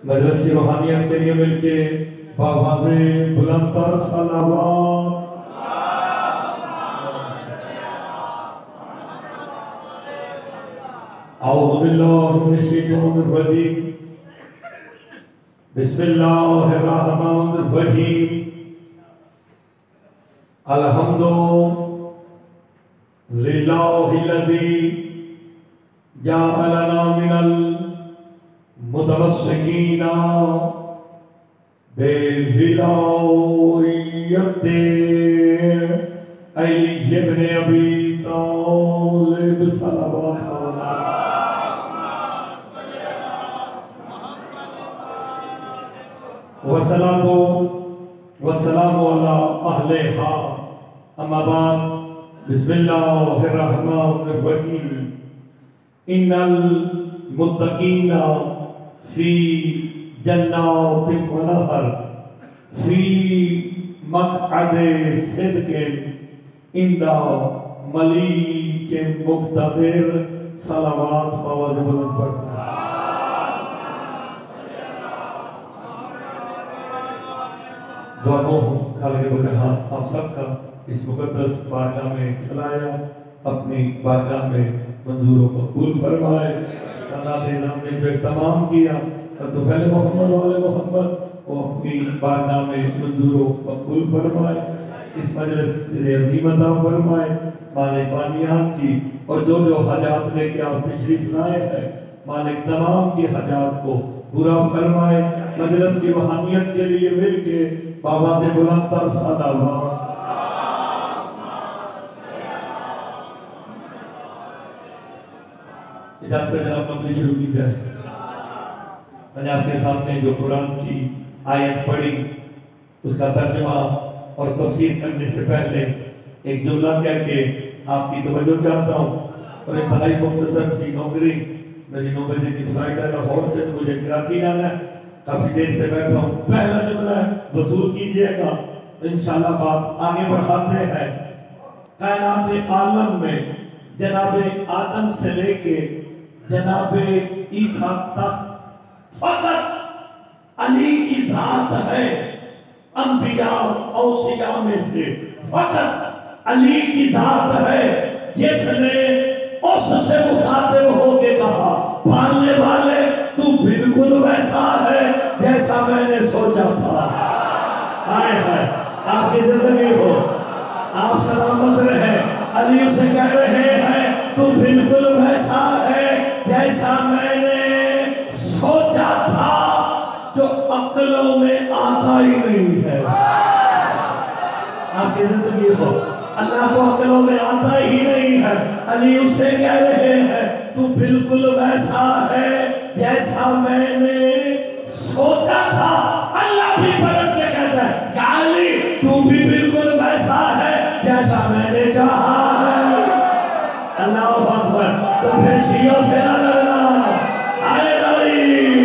मजलिस की रूहानियत के लिए मिलके बावाज़े बुलंदतर सलावत। औज़ु बिल्लाहि मिनश शैतानिर रजीम। बिस्मिल्लाहिर रहमानिर रहीम। अल्हम्दुलिल्लाहिल्लज़ी जअलना मिनल मुतमस्सिकीना बेविलायते अली इब्न अबी तालिब सल्लल्लाहु वसलातो वसलामु अला अहलिहा अम्मा बाद बिस्मिल्लाहिर रहमानिर रहीम। इन्नल मुत्तकीना फी जन्नातिन व नहर फी मक़अदे सिद्क़िन इंदा मलीकिन मुक़तदिर। सलावत आवाज़ बुलंद पर। दुआ हूँ खालिक़ बरकत आप सबका इस मुक़द्दस बारगाह में चलाया अपनी बारगाह में मंजूर व मक़बूल फरमाए। सलात इज़ाम ने जो तमाम किया तो पहले मोहम्मद वाले मोहम्मद वो अपनी बारगाह में मंजूर व मक़बूल फरमाए। इस मजलिस के अज़ीम अता फरमाए मालिक बानियान की, और जो जो हजात लेके आप तशरीफ लाए हैं मालिक तमाम की हजात को पूरा फरमाए। मजलिस की रूहानियत के लिए मिलके बाबा से बुलंदतर सलावत। इजाज़त जनाब अपनी शुरू की जाए। मैंने आपके सामने जो कुरान की आयत पढ़ी उसका तर्जुमा और तफसीर करने से पहले एक जुमला कह के आपकी तवज्जो चाहता हूँ। और इंतहाई मुख्तसर सी नौकरी, मेरी 9 बजे की फ्लाइट है लाहौर से, मुझे कराची जाना है, काफी देर से बैठा हूँ। पहला जुमला है वसूल कीजिएगा तो इंशाल्लाह बात आगे बढ़ाते हैं। कायनात आलम में जनाबे आदम से लेके जनाबे ईसा तक फकत अली की जात है। अंबिया औसिया में से फकत अली की जात है जिसने उससे मुखातिब होके कहा पालने वाले तू बिल्कुल वैसा है जैसा मैंने सोचा था। हाय हाय आपकी जिंदगी हो, आप सलामत रहे। अली उसे कह रहे हैं तू बिल्कुल वैसा है जैसा मैंने सोचा था, जो अक्लों में आता ही नहीं है। आपकी जिंदगी हो, अल्लाह को अक्लों में आता ही नहीं है। अली उसे कह रहे हैं तू बिल्कुल वैसा है जैसा मैंने सोचा था। अल्लाह भी पलट के कहता है या अली तू भी बिल्कुल वैसा है जैसा मैंने चाहा है। अल्लाह अकबर। तो फिर शियों से न लड़ना, आए नहीं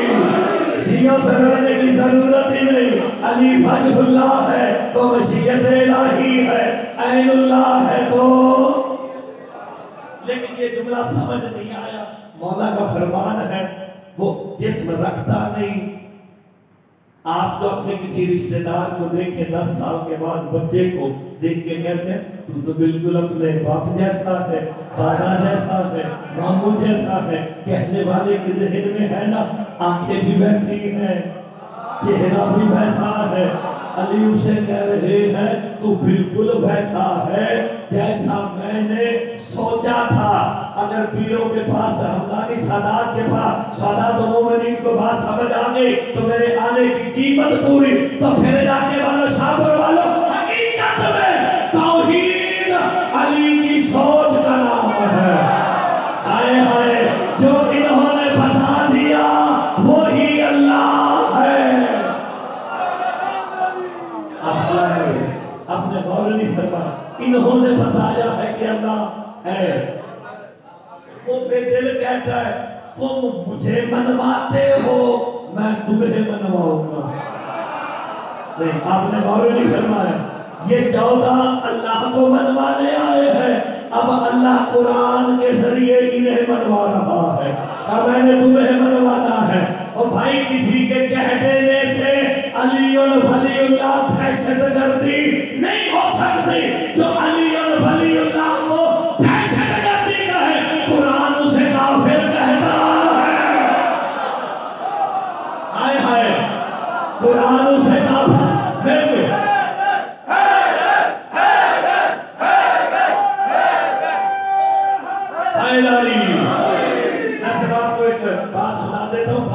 शियों से लड़ने की जरूरत ही नहीं। अली वजहुल्लाह है तो मशीयत इलाही है, ऐनुल्लाह है तो। लेकिन ये जुमला समझ नहीं आया। मौला का फरमान है वो जिस्म रखता नहीं। आप तो अपने किसी रिश्तेदार को देखे 10 साल के बाद बच्चे को देख के कहते हैं तू तो बिल्कुल अपने बाप जैसा है, दादा जैसा है, मामू जैसा है। कहने वाले के जहन में है ना आंखें भी वैसी हैं, चेहरा भी वैसा है। अली उसे कह रहे हैं तू बिल्कुल वैसा है जैसा मैंने सोचा था। अगर पीरों के पास, हमदानी सादात के पास, सादात मोमिनीन को बात समझ आ गई तो मेरे आने की कीमत पूरी। तो फिर जाके वालों शाहपुर वालों हकीकत में तौहीद अली की सोच का नाम है। हाय हाय जो इन्होंने बता दिया वही अल्लाह है। अपने गौर नहीं फरमा, इन्होंने बताया है कि अल्लाह है। वो बेदिल कहता है तुम मुझे मनवाते हो मैं तुम्हें मनवाऊंगा। नहीं आपने गौर नहीं फरमाया। ये 14 अल्लाह को मनवाने आए हैं, अब अल्लाह कुरान के जरिए इन्हें मनवा रहा है। मैंने तुम्हें मनवाना है। और भाई किसी के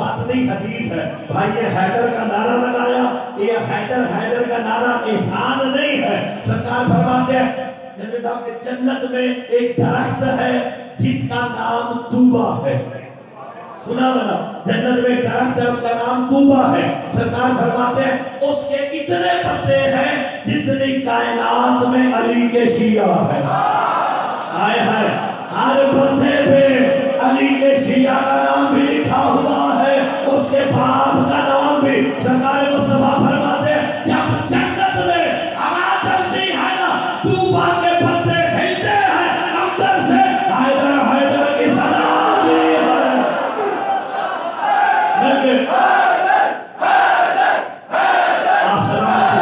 बात नहीं, हदीस है। भाई ने हैदर का नारा लगाया, ये हैदर हैदर का नारा एहसान नहीं है। सरकार फरमाते हैं कि जन्नत में एक दरख्त है जिसका नाम तूबा है। सुना वाला, जन्नत में एक दरख्त है उसका नाम तूबा है। सरकार फरमाते हैं उसके इतने पत्ते हैं जितनी कायनात में अली के शिया है। आए हाय, हर पत्ते पे अली के शिया का नाम भी लिखा हुआ है, उसके बाप का नाम भी। सरकार मुस्तफा फरमाते हैं जब जन्नत में हवा चलती है ना, तूबा के पत्ते हिलते हैं, अंदर से हैदर हैदर की सदा आती है। आप सलामत।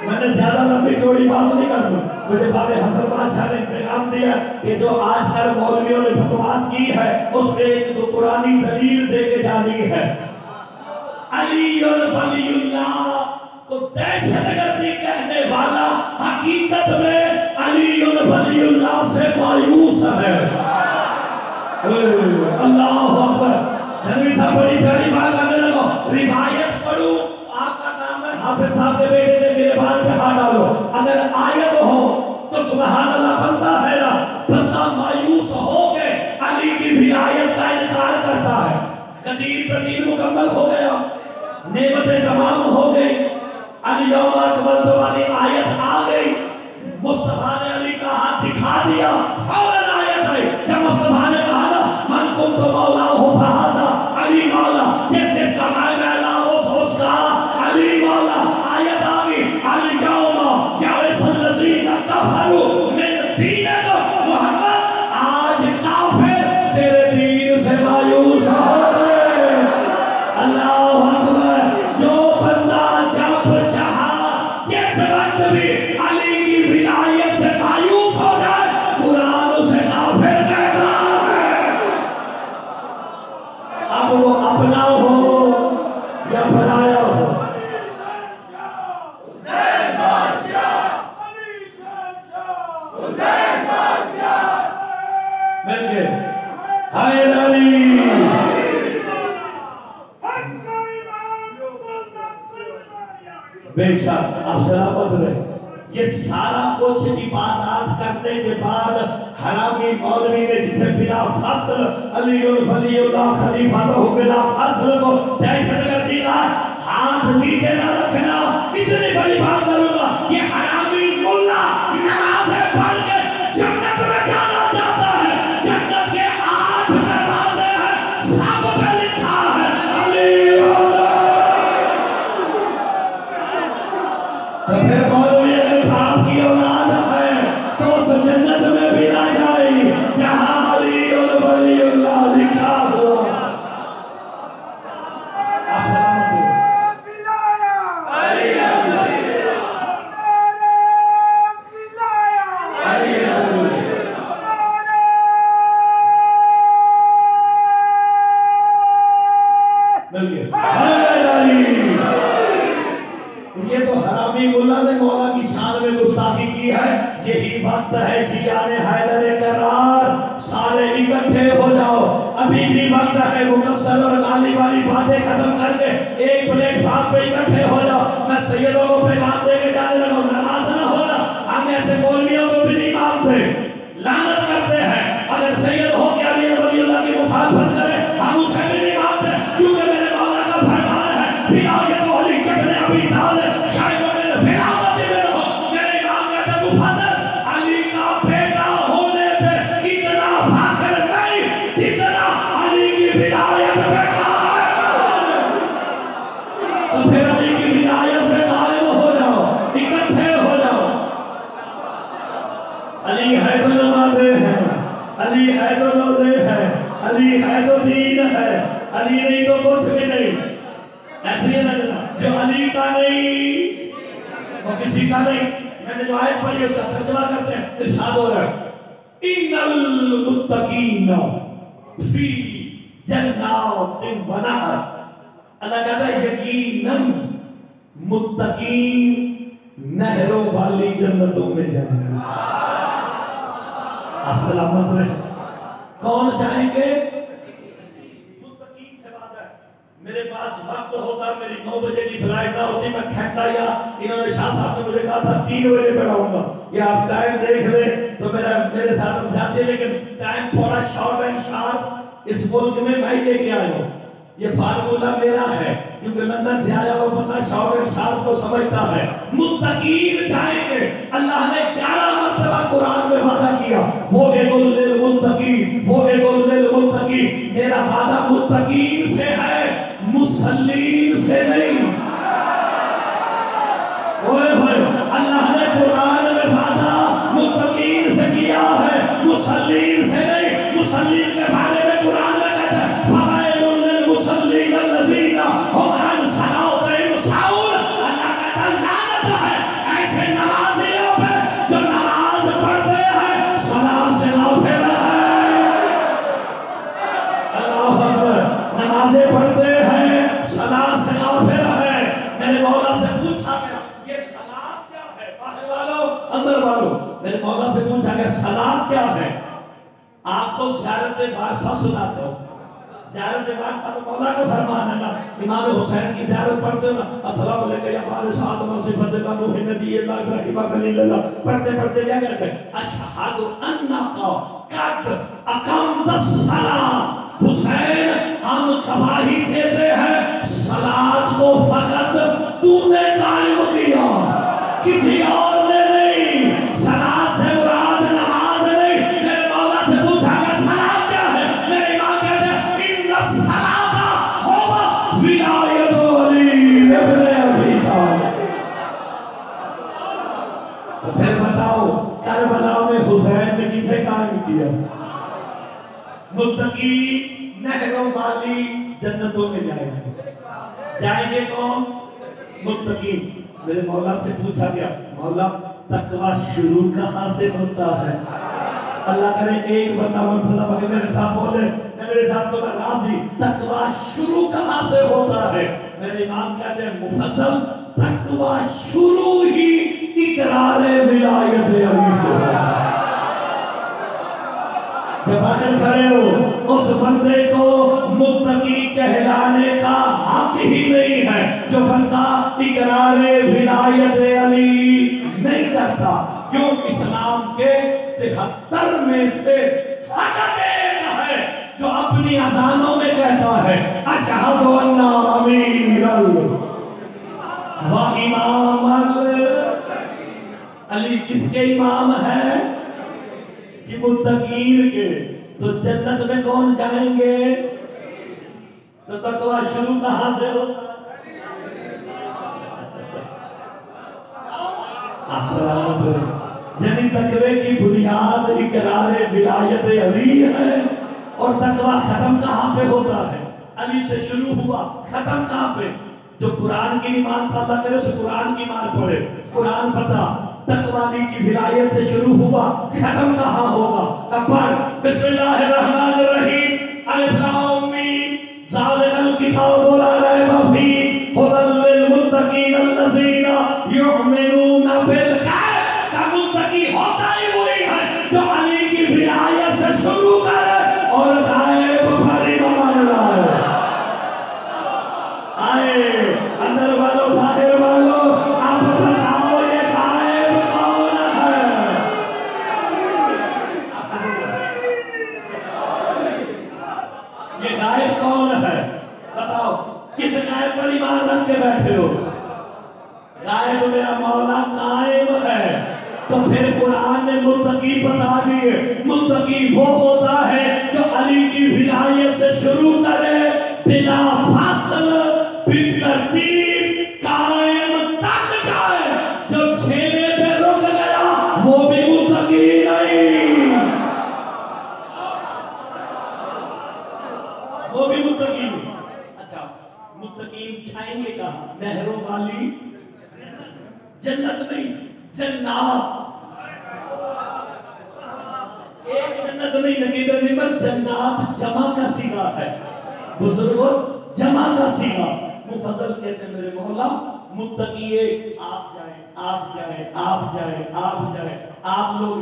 मैंने ज्यादा लंबी चौड़ी बात नहीं करनी। मुझे बाबे हसन बादशाह ने पैगाम दिया कि जो आजकल मौलवियों ने बकवास की है उस पे एक तो पुरानी दलील दे के जानी है। अली और वलीउल्लाह को दहशतगर्दी कहने वाला हकीकत में अली और वलीउल्लाह से मायूस है। अल्लाह अकबर। नबी साहब बड़ी प्यारी बात करने लगो। रिवायत पढ़ो, आपका काम है हाफिज साहब के बेटे के गिरबान पे हाथ डालो। अगर आयत हो तो सुभान अल्लाह बनता है ना। बंदा मायूस हो के अली की विलायत का इनकार करता है। कदीर प्रदीर मुकम्मल हो गया, नेमतें तमाम हो गई, अली यौमा अकमलतु वाली आयत आ गई। मुस्तफा ने अली का हाथ दिखा दिया, फौरन आयत आई। जब मुस्तफा ने कहा ना मन कुम तो मौला हो फहाजा अली मौला, जिस जिसका मैं उसका अली मौला। आयत आ गई, अल यौमा यअसल्लज़ीना कफरू मिन दीनिक मोहम्मद, आज काफिर तेरे दीन से मायूस हो गए। अल्लाह अकबर। जो बंदा जब चाहा जिस वक्त भी अली की विलायत से मायूस हो जाए, कुरान उसे काफिर कहता है। अब वो अपना हो या पराया हो। बेशक आप सलामत रहे। ये सारा कुछ इबादत करने के बाद हरामी मौलवी ने जिसे बिला फसल अली वलीउल्लाह खलीफा तो बिला फसल को दहशतगर्दी का हाथ नीचे न रखना। इतनी बड़ी बात करूंगा, ये हरामी मुल्ला नमाज़ें पढ़ के जन्नत में जाना चाहता है। जन्नत के 8 दरवाजे हैं, सब पे लिखा है अली। तो फिर मौलवी अगर बाप की औलाद है तो उस जन्नत में भी ना जाए जहां अली और वलीउल्लाह लिखा हुआ। आप सलामत हो। ये तो हरामी मुल्ला ने मौला की शान में गुस्ताखी की है। यही वक्त है शियाने हैदर करार, सारे इकट्ठे हो जाओ। अभी भी वक्त है मुकस्सर और गाली वाली बातें खत्म करके एक प्लेटफॉर्म पे इकट्ठे हो जाओ। मैं सैयदों को पैगाम देके जाने लगा, नाराज ना होना। हम ऐसे मौलवियों को भी नहीं मानते, लानत करते हैं। अगर सैयद हो के अली वलीउल्लाह की मुखालफत करे हम उसे भी नहीं मानते, क्योंकि मेरे मौला का फरमान है विलायत अली इब्न अबी तालिब शायद मेरे विलायत में रहो। मेरे इमाम कहते हैं मुफद्दल अली का बेटा होने पे इतना फाखर नहीं जितना अली की विलायत में कायम। तो फिर अली की विलायत में कायम हो जाओ, इकट्ठे हो जाओ। अली है तो नमाज़ें हैं, अली है तो रोज़े हैं, अली है तो दीन है, अली नहीं तो कुछ भी नहीं। ऐसे ही लगना जो अली का नहीं वो किसी का नहीं। मैंने जो आयत पढ़ी उसका तर्जुमा करते हैं, इरशाद हो रहा है इन्नल मुत्तकीना फी जन्नातिन व नहर। अल्लाह कहता है यकीनन मुत्तकीन नहरों वाली जन्नतों में जाएंगे। आप सलामत रहे। कौन जाएंगे? मुत्तकीन से बात है। मेरे पास वक्त होता, मेरी 9 बजे की फ्लाइट ना होती, मैं घंटा या इन्होंने शाह साहब ने मुझे कहा था 3 बजे बढ़ाऊंगा, या आप टाइम देख ले तो मेरे साथ जाते, लेकिन टाइम थोड़ा शॉर्ट एंड शार्प इस मुल्क में मैं लेके आया हूँ। ये फार्मूला मेरा है, क्योंकि लंदन से आया हुआ बंदा शॉर्ट एंड शार्प को समझता है। मुत्तकीन जाएंगे। अल्लाह ने 11 मरतबा कुरान में वादा किया, वो लिल मुत्तकीन, वो लिल मुत्तकीन। मेरा वादा मुत्तकीन से है, मुसल्लीन से नहीं। ओए भाई, अल्लाह ने कुरान में वादा मुत्तकीन से किया है, मुसल्लीन से नहीं। मुसल्लीन के बारे में कुरान में कहता है, मुसल्लीन अल्लज़ीना हुम अन सलातिहिम साहून। अल्लाह कहता है लानत है ऐसे नमाजियों पे जो नमाज पढ़ते हैं सलात से गाफिल है। अल्लाह अकबर। नमाजें पढ़ते हैं सलात से गाफिल है। मेरे मौला से पूछा गया ये सलात क्या है? बाहर वालों अंदर वालों, मेरे मौला से पूछा गया सलात क्या है? आपको ज़ियारत वारसा सुनाता हूं। ज़ियारत वारसा तो मौला का फरमान है ना। इमाम हुसैन की ज़ियारत पढ़ते हो ना, अस्सलाम वालेकुम या वारिस आदम व सिफतुल्लाह नूह नबी अल्लाह इब्राहीम खलीलुल्लाह, पढ़ते पढ़ते क्या कहते हैं? अशहदु अन्नका कद अक़मतस सलाह। हुसैन, हम गवाही देते हैं सलात को फकत तूने कायम किया, किसी और ने नहीं। सलात से मुराद नमाज नहीं। मेरे मौला से पूछा गया सलात क्या है? मेरे इमाम कहते हैं इन्ना सलाता हुवा विलायतु अली इब्न अबी तालिब। तो फिर बताओ करबला में हुसैन ने किसे कायम किया? मुत्तकी नहरों वाली जन्नतों में जाएंगे। जाएंगे कौन? मुत्तकी। मेरे मौला से पूछा गया, मौला तकवा शुरू कहाँ से होता है? अल्लाह करे एक बंदा मतलब भाई मेरे साथ बोले, मेरे साथ तो मैं राजी। तकवा शुरू कहाँ से होता है? मेरे इमाम कहते हैं मुफस्सल तकवा शुरू ही इकरार विलायत अली से होता है। जब बाहर खड़े हो उस बंदे को मुत्तकी कहलाने का हक ही नहीं है जो बंदा इकरारे विलायत अली नहीं करता। क्यों? इस्लाम के 73 में से फकत एक है जो अपनी अज़ानों में कहता है अशहदु अन्ना अमीरल व इमामल अली। किसके इमाम है? कि मुत्तकीन के। तो जन्नत में कौन जाएंगे? तो तकवा शुरू कहाँ से होता? यानी तकवे की बुनियाद इकरार विलायत अली है। और तकवा खत्म कहाँ पे होता है? अली से शुरू हुआ, खत्म कहाँ पे? जो कुरान की नहीं मानता अल्लाह करे उसे कुरान की मान पड़े। कुरान पता तकवाली की विलायत से शुरू हुआ, खत्म कहाँ होगा? कपर बिस्मिल्लाहिर्रहमानिर्रहीम अलिफ लाम मीम ज़ालिकल किताबु ला रैब फीहि हुदल लिल मुत्तकीन अल्लज़ीना युमिनूना बिल गैब। मुत्तकी होता ही वही है जो अली की विलायत से शुरू करे और गैब पर ईमान लाए। आए अंदर वालों बाहर वालों, आप बताओ ये गायब कौन है? ये गायब कौन है? बताओ किस गायब पर ईमान रख के बैठे हो? गायब मेरा मौला कायम है। तो फिर कुरान ने मुत्तकी बता दिए। मुत्तकी वो होता है जो अली की विलायत से शुरू करे बिना फासल बितरतीब कायम तक जाए। जो छेने पे रुक गया वो भी मुत्तकी नहीं, वो भी मुत्तकी नहीं। अच्छा, मुत्तकीन जाएंगे कहाँ? नहरों वाली जन्नत नहीं, जन्नत। एक जन्नत नहीं नकीब पर जन्नत जमा का सीगा है। बुजुर्गों जमा का सीगा। मुफस्सल कहते मेरे मौला मुत्तकी आप जाए, आप जाए, आप जाए, आप जाए। आप लोग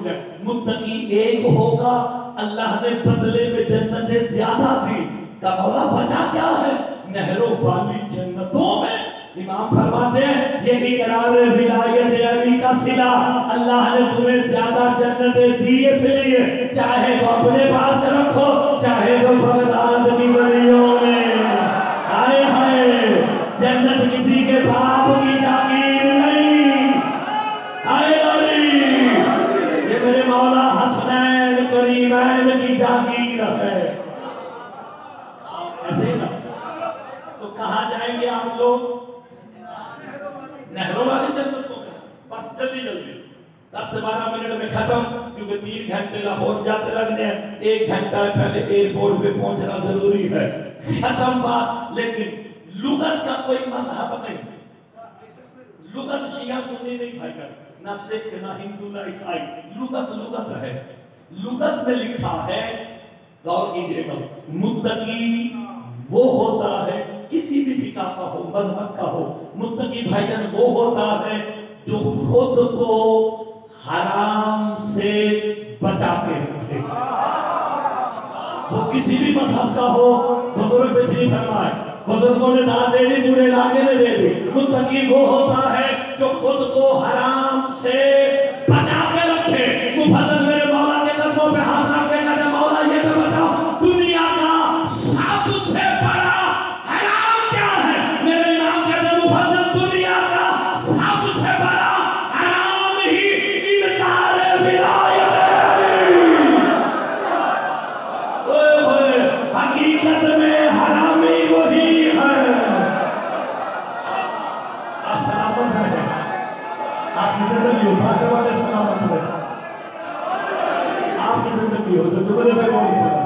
मुत्तकी एक होगा, अल्लाह ने बदले में जन्नतें ज्यादा दी। का मौला वजह क्या है? नहरों वाली जन्नतों में। इमाम फरमाते हैं ये इकरार विलायत अली का सिला, अल्लाह ने तुम्हें ज्यादा जन्नतें दी इसलिए, चाहे तो अपने पास रखो, चाहे तो बगदाद की गलियों में। हाय हाय, जन्नत किसी के बाप की जागीर नहीं। हाय अली, ये मेरे मौला हसनैन करीमैन की जागीर है। ऐसे ही ना? तो कहाँ जाएंगे आप लोग? नहरों वाली जन्नतों में। बस जल्दी जल्दी 10 से 12 मिनट में खत्म, क्योंकि 3 घंटे लाहौर जाते लगने हैं, 1 घंटा पहले एयरपोर्ट पे पहुंचना जरूरी है। खत्म बात। लेकिन लुगत का कोई मजहब नहीं, लुगत शिया सुन्नी नहीं भाई, ना सिख ना हिंदू ना ईसाई, लुगत लुगत है। लुगत में लिखा है, गौर कीजिएगा, मुत्तकी वो होता है, किसी भी फिका का हो, मजहब का हो, मुत्तकी भाईजान वो होता है जो खुद को हराम से बचा के रखे। वो किसी भी मजहब का हो। बुजुर्ग तशरीफ फरमाए, बुजुर्गों ने दाद दे दी, पूरे इलाके ने दे दी। मुत्तकी वो होता है जो खुद को हराम से बचा के रखे। मुफद्दल मेरे मौला के कदमों पे हाथ रख के कहते, मौला ये तो बताओ, दुनिया का सबसे बड़ा हराम क्या है? मेरे इमाम कहते, मुफद्दल दुनिया का सबसे बड़ा हराम ही इनकार विलायत है। ओए होए, हकीकत में हरामी वही है। आप सलामत हैं, आपकी जिंदगी हो, बाहर वाले सलामत है, आपकी जिंदगी हो, तो जुमले में कौन होता है?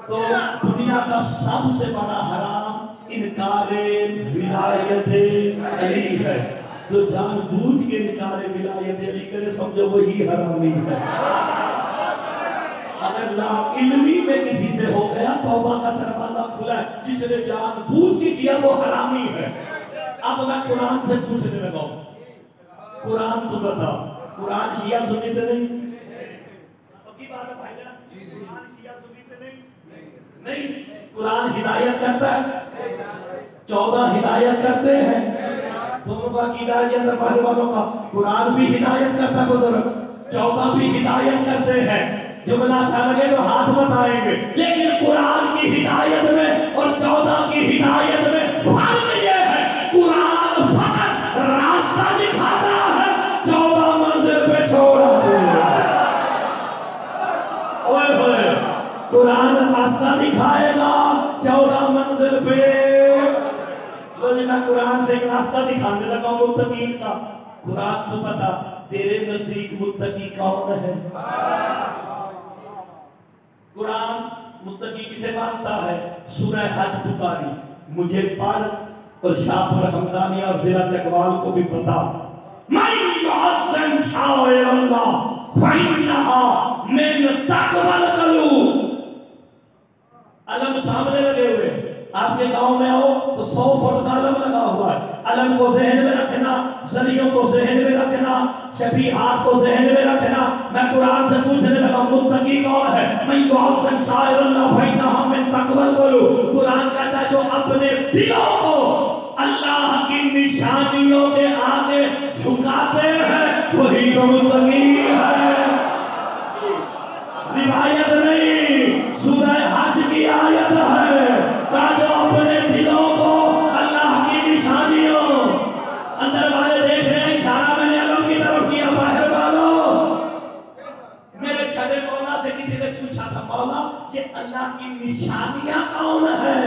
तो दुनिया का सबसे बड़ा हराम इनकारे विलायत अली है। जो जानबूझ के इनकारे विलायत अली करे, समझो वही हरामी है। अगर लाइल्मी में किसी से हो गया, तौबा का दरवाजा खुला है। जिसने जानबूझ के किया वो हरामी है। अब मैं कुरान से पूछने लगा हूं, कुरान तो बताओ, कुरान शिया सुन्नी तो नहीं? पक्की बात है भाई जान, कुरान शिया सुन्नी तो नहीं? नहीं। कुरान हिदायत करता है, 14 हिदायत करते हैं। दोनों का कीदा के अंदर बाहर वालों का, कुरान भी हिदायत करता है बुजुर्ग, 14 भी हिदायत करते हैं। जुमला अच्छा लगे तो हाथ बताएंगे, लेकिन कुरान की हिदायत में और 14 की हिदायत में फर्क ये है, कुरान फकत रास्ता दिखाता है, 14 मंजिल पे छोड़ा है। ओए होए, कुरान रास्ता दिखाएगा 14 मंजिल पे। तो मैं कुरान से एक रास्ता दिखाने लगा मुत्तकीन का। कुरान तो पता, तेरे नजदीक मुत्तकी कौन है? कुरान मुत्तकी किसे मानता है? सूरह हज पुकारी, मुझे पढ़ और शाफर हमदानी और जिला चकवाल को भी पता। मैं युहस्सिन शाइर अल्लाह फइन्नहा मिन तक़वल क़ुलूब। अलम सामने लगे हुए, आपके गांव में आओ तो 100 फुट का अलम लगा हुआ है। अलम को जहन में रखना, जरियों को जहन में रखना, शबीहात को जहन में रखना। मैं कुरान से पूछने लगा मुत्तकी कौन है? मैं युहस्सिन शाइर अल्लाह फइन्नहा मिन तक़वल क़ुलूब। कुरान कहता है जो अपने दिलों को अल्लाह की निशानियों के आगे झुकाते हैं वही तो मुत्तकी है। रिवायत नहीं, सूरह हज की आयत है। जो अपने दिलों को अल्लाह की निशानियों, अंदर वाले देख रहे हैं, इशारा मैंने अलम की तरफ किया, बाहर वालों। मेरे छठे मौला से किसी ने पूछा था, मौला ये अल्लाह की निशानियां कौन है?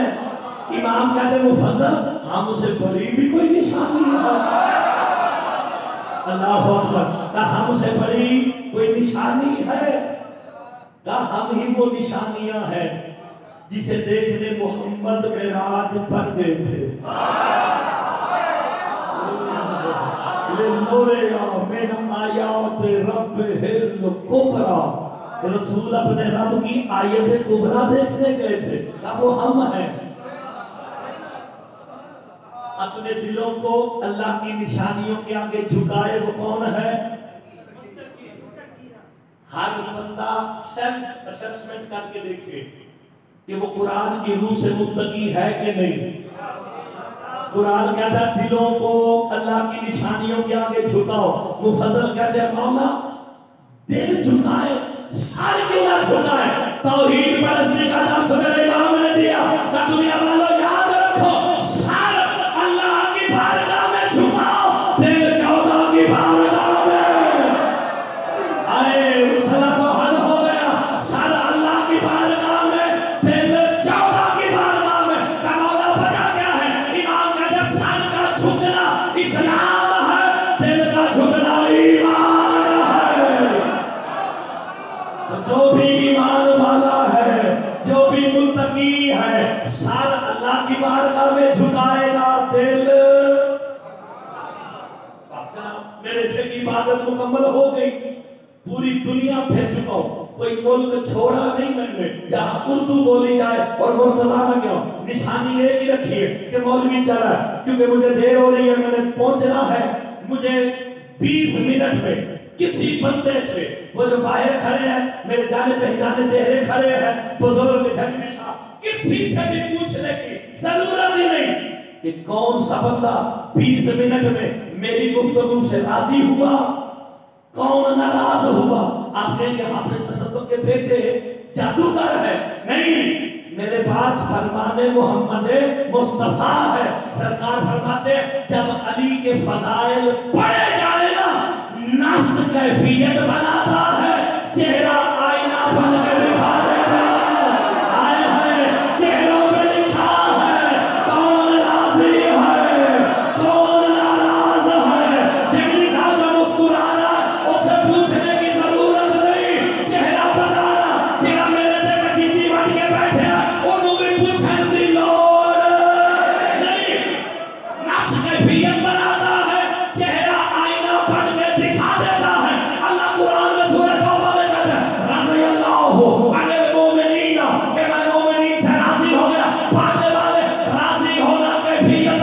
इमाम कहते मुफद्दल हमसे बड़ी भी कोई निशानी है। अल्लाह अकबर, हमसे बड़ी कोई निशानी है? का हम ही वो निशानियां हैं जिसे देखने मोहम्मद मेराज पर गए थे। रसूल अपने रब की आयत कुबरा देखने गए थे। क्या वो हम हैं? अपने दिलों को अल्लाह की निशानियों के आगे झुकाए वो कौन है? हर बंदा सेल्फ असेसमेंट करके देखे कि वो कुरान की रूह से मुत्तकी है कि नहीं। कुरान कहता है दिलों को अल्लाह की निशानियों के आगे झुकाओ। मुफस्सिर कहते हैं मौला दिल झुकाए सर क्यों ना झुकाए। तौहीद परस्ती का दर्श मेरे इमाम ने दिया। दुनिया वालों याद रखो, सर अल्लाह की बारगाह में झुकाओ, दिल चौदह की बारगाह में। अरे मसला तो हल हो गया। सर अल्लाह की बारगाह में, दिल चौदह की बारगाह में। कमौला वजह क्या है? इमाम कहते हैं सर का झुकना इस्लाम है, दिल का झुकना ईमान है। तो जो भी ईमान वाला है, जो भी मुत्तकी है, सर अल्लाह की बारगाह में झुकाएगा, दिल बस जनाब मेरे से इबादत मुकम्मल हो गई। पूरी दुनिया फिर चुका हूं, कोई मुल्क छोड़ा नहीं मैंने जहां उर्दू बोली जाए और मुर्तजा ना क्यों। निशानी एक ही रखी है कि मौलवी चला है, क्योंकि मुझे देर हो रही है, मैंने पहुंचना है। मुझे 20 मिनट में किसी बंदे से, वो जो बाहर खड़े हैं मेरे जाने पहचाने चेहरे खड़े हैं, बुजुर्ग जगमी साहब, किसी से भी पूछने की जरूरत ही नहीं कि कौन सा बंदा 20 मिनट में मेरी गुफ्तगू से राजी हुआ, कौन नाराज हुआ। आप कहेंगे हाफिज तसद्दुक़ के बेटे जादूगर है। नहीं, मेरे पास फरमाने मोहम्मद मुस्तफा है। सरकार फरमाते जब अली के फजाइल पढ़े जाए ना, नफ्स कैफियत बनाता है, चेहरा आईना बन के दिखा देता है। आए हैं चेहरों पे लिखा है कौन राजी है, कौन नाराज है। देखनी साहब जो मुस्कुरा रहा है उससे पूछने की जरूरत नहीं, चेहरा बताना। तेरा मेरे से कच्ची चीज बन के बैठे हैं, उन्होंने पूछने की लोड़ नहीं। नफ्स कैफियत बनाता है, चेहरा आईना बन के दिखा देता है। अल्लाह कुरान में सूरह तौबा में कहता है रज़ियल्लाहु अनिल मोमिनीन, कि मैं मोमिनीन से राजी हो गया। पढ़ने वाले राजी होना कैफियत